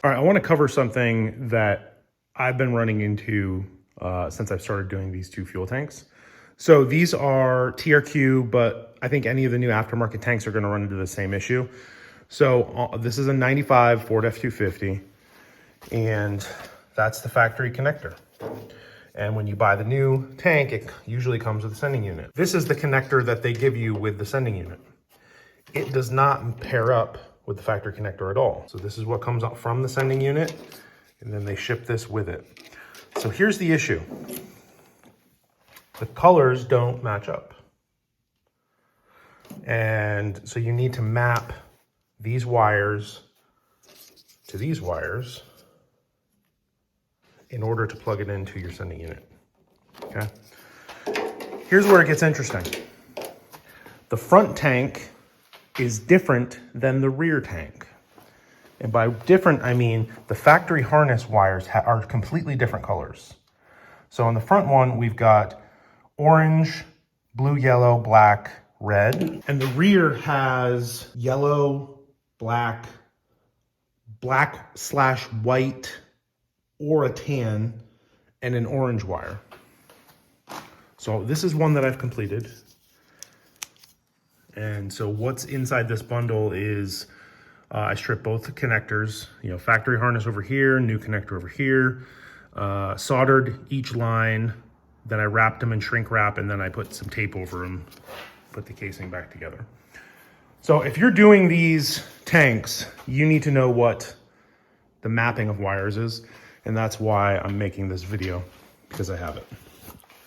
All right, I want to cover something that I've been running into since I've started doing these two fuel tanks. So these are TRQ, but I think any of the new aftermarket tanks are going to run into the same issue. So this is a 95 Ford F-250, and that's the factory connector. And when you buy the new tank, it usually comes with a sending unit. This is the connector that they give you with the sending unit. It does not pair up with the factory connector at all. So this is what comes out from the sending unit, and then they ship this with it. So here's the issue. The colors don't match up. And so you need to map these wires to these wires in order to plug it into your sending unit, okay? Here's where it gets interesting. The front tank is different than the rear tank. And by different, I mean the factory harness wires are completely different colors. So on the front one, we've got orange, blue, yellow, black, red. And the rear has yellow, black, black/white, or a tan, and an orange wire. So this is one that I've completed. And so what's inside this bundle is I stripped both connectors, factory harness over here, new connector over here, soldered each line, then I wrapped them in shrink wrap, and then I put some tape over them, put the casing back together. So if you're doing these tanks, you need to know what the mapping of wires is, and that's why I'm making this video, because I have it.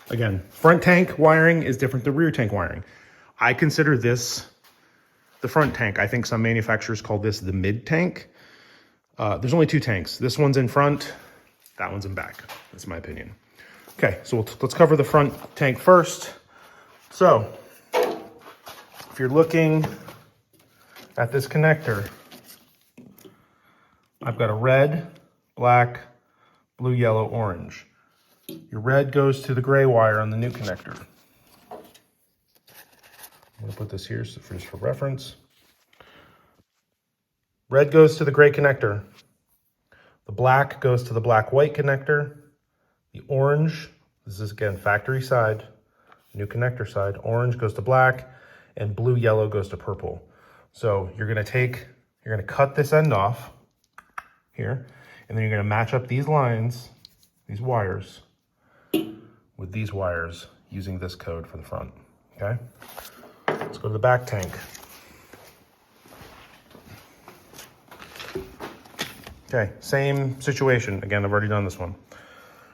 Again, front tank wiring is different than rear tank wiring. I consider this the front tank. I think some manufacturers call this the mid tank. There's only two tanks. This one's in front, that one's in back. That's my opinion. Okay, so let's cover the front tank first. So if you're looking at this connector, I've got a red, black, blue, yellow, orange. Your red goes to the gray wire on the new connector. I'm gonna put this here just for reference. Red goes to the gray connector. The black goes to the black-white connector. The orange, this is again factory side, new connector side. Orange goes to black, and blue, yellow goes to purple. So you're gonna cut this end off here, and then you're gonna match up these lines, these wires, with these wires using this code for the front, okay? Let's go to the back tank. Okay, same situation. Again, I've already done this one.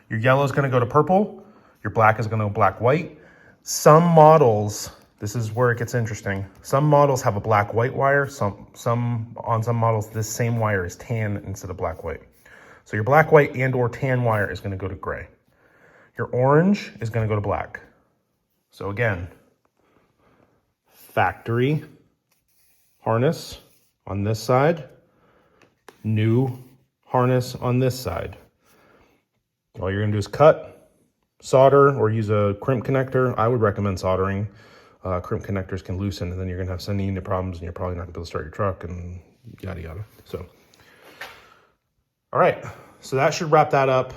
Your yellow is gonna go to purple. Your black is gonna go black-white. Some models, this is where it gets interesting. Some models have a black-white wire. On some models, this same wire is tan instead of black-white. So your black-white and or tan wire is gonna go to gray. Your orange is gonna go to black. So again, factory harness on this side, new harness on this side. All you're gonna do is cut, solder, or use a crimp connector. I would recommend soldering. Crimp connectors can loosen, and then you're gonna have sending unit problems, and you're probably not gonna be able to start your truck, and yada yada. So, all right, so that should wrap that up.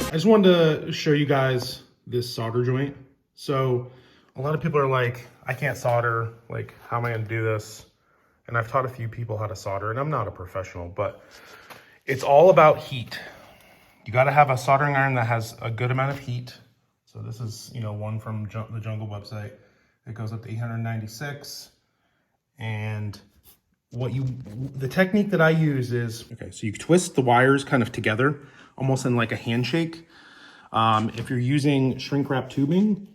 I just wanted to show you guys this solder joint. So a lot of people are like, I can't solder, like, how am I gonna do this? And I've taught a few people how to solder, and I'm not a professional, but it's all about heat. You got to have a soldering iron that has a good amount of heat. So this is, you know, one from the Jungle website. It goes up to 896. And the technique that I use is, okay, so you twist the wires kind of together, almost in like a handshake. If you're using shrink wrap tubing,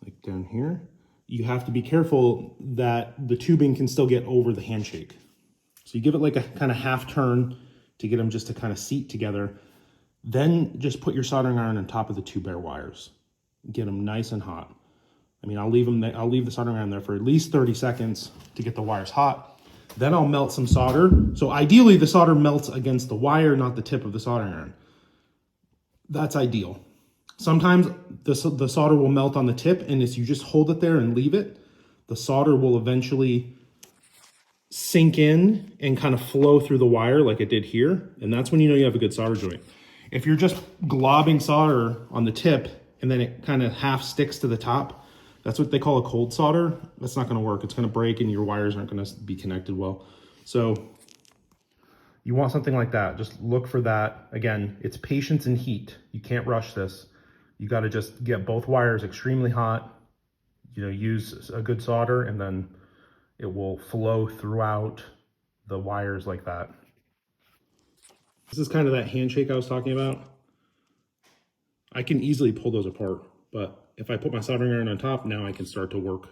like down here, you have to be careful that the tubing can still get over the handshake. So you give it like a kind of half turn to get them just to kind of seat together. Then just put your soldering iron on top of the two bare wires. Get them nice and hot. I mean, I'll leave the soldering iron there for at least 30 seconds to get the wires hot. Then I'll melt some solder. So ideally the solder melts against the wire, not the tip of the soldering iron. That's ideal. Sometimes the solder will melt on the tip, and as you just hold it there and leave it, the solder will eventually sink in and kind of flow through the wire like it did here. And that's when you know you have a good solder joint. If you're just globbing solder on the tip and then it kind of half sticks to the top, that's what they call a cold solder. That's not going to work. It's going to break and your wires aren't going to be connected well. So you want something like that. Just look for that. Again, it's patience and heat. You can't rush this. You got to just get both wires extremely hot, you know, use a good solder, and then it will flow throughout the wires like that. This is kind of that handshake I was talking about. I can easily pull those apart, but if I put my soldering iron on top, now I can start to work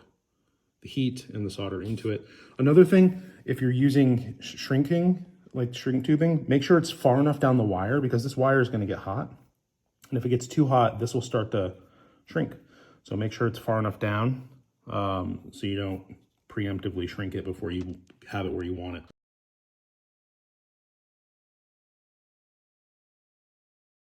the heat and the solder into it. Another thing, if you're using shrinking, like shrink tubing, make sure it's far enough down the wire, because this wire is going to get hot. And if it gets too hot, this will start to shrink. So make sure it's far enough down so you don't preemptively shrink it before you have it where you want it.